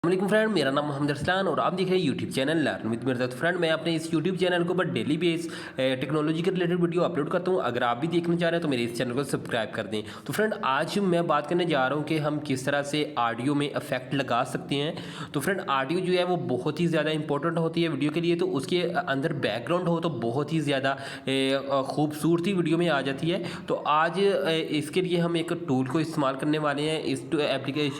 वालेकुम फ्रेंड, मेरा नाम मोहम्मद अरसलान और आप देख रहे हैं YouTube channel learn with Mirza. तो फ्रेंड, मैं अपने इस यूट्यूब चैनल के ऊपर डेली बेस टेक्नोलॉजी के रिलेटेड वीडियो अपलोड करता हूं। अगर आप भी देखना चाह रहे हैं तो मेरे इस चैनल को सब्सक्राइब कर दें। तो फ्रेंड, आज मैं बात करने जा रहा हूं कि हम किस तरह से ऑडियो में इफेक्ट लगा सकते हैं। तो फ्रेंड, ऑडियो जो है वो बहुत ही ज़्यादा इंपॉर्टेंट होती है वीडियो के लिए। तो उसके अंदर बैकग्राउंड हो तो बहुत ही ज़्यादा खूबसूरती वीडियो में आ जाती है। तो आज इसके लिए हम एक टूल को इस्तेमाल करने वाले हैं। इस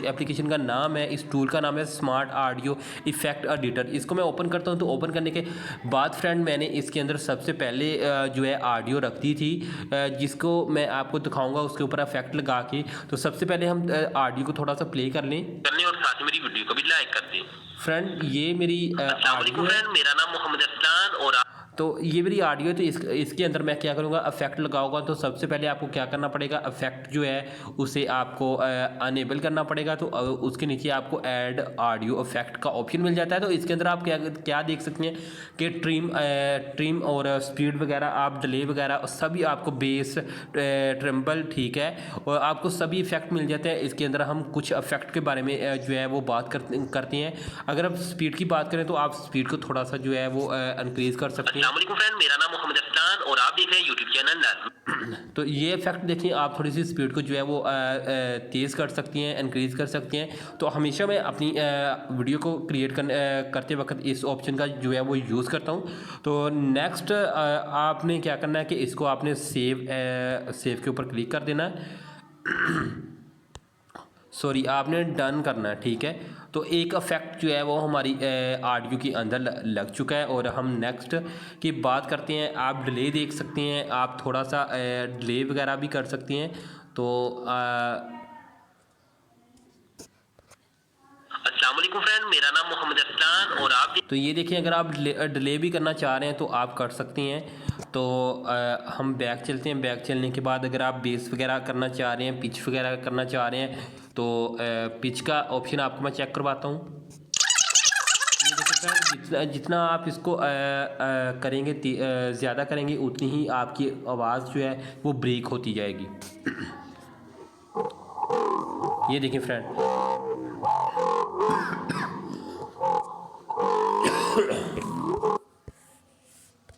एप्लीकेशन का नाम है, इस टूल का नाम है स्मार्ट ऑडियो इफेक्ट एडिटर। इसको मैं ओपन करता हूं। तो ओपन करने के बाद फ्रेंड, मैंने इसके अंदर सबसे पहले जो है ऑडियो रख दी थी, जिसको मैं आपको दिखाऊंगा उसके ऊपर इफेक्ट लगा के। तो सबसे पहले हम ऑडियो को थोड़ा सा प्ले कर लें और साथ ही मेरी वीडियो को भी लाइक कर दें। फ्रेंड। ये मेरी ऑडियो फ्रेंड, मेरा नाम मोहम्मद अरसलान और तो ये मेरी ऑडियो है। तो इसके अंदर मैं क्या करूँगा, इफेक्ट लगाऊंगा। तो सबसे पहले आपको क्या करना पड़ेगा, इफेक्ट जो है उसे आपको अनेबल करना पड़ेगा। तो उसके नीचे आपको ऐड ऑडियो इफेक्ट का ऑप्शन मिल जाता है। तो इसके अंदर आप क्या क्या देख सकते हैं कि ट्रिम और स्पीड वगैरह, आप डिले वगैरह सभी आपको, बेस, ट्रिम्बल, ठीक है, और आपको सभी इफेक्ट मिल जाते हैं। इसके अंदर हम कुछ इफेक्ट के बारे में जो है वो बात करते हैं। अगर आप स्पीड की बात करें तो आप स्पीड को थोड़ा सा जो है वो इंक्रीज कर सकते हैं। फ्रेंड, मेरा नाम मोहम्मद अरसलान और आप देख रहे हैं यूट्यूब चैनल। तो ये इफेक्ट देखिए, आप थोड़ी सी स्पीड को जो है वो तेज़ कर सकती हैं, इंक्रीज़ कर सकती हैं। तो हमेशा मैं अपनी वीडियो को क्रिएट करते वक्त इस ऑप्शन का जो है वो यूज़ करता हूँ। तो नेक्स्ट आपने क्या करना है कि इसको आपने सेव के ऊपर क्लिक कर देना है। सॉरी, आपने डन करना है, ठीक है। तो एक इफेक्ट जो है वो हमारी ऑडियो के अंदर लग चुका है। और हम नेक्स्ट की बात करते हैं। आप डिले देख सकते हैं, आप थोड़ा सा डिले वगैरह भी कर सकती हैं। तो फ्रेंड, मेरा नाम मोहम्मद अरसलान और आप तो ये देखिए, अगर आप डिले भी करना चाह रहे हैं तो आप कर सकती हैं। तो हम बैक चलते हैं। बैक चलने के बाद अगर आप बेस वगैरह करना चाह रहे हैं, पिच वगैरह करना चाह रहे हैं, तो पिच का ऑप्शन आपको मैं चेक करवाता हूँ। जितना आप इसको करेंगे, ज़्यादा करेंगे, उतनी ही आपकी आवाज़ जो है वो ब्रेक होती जाएगी। ये देखिए फ्रेंड,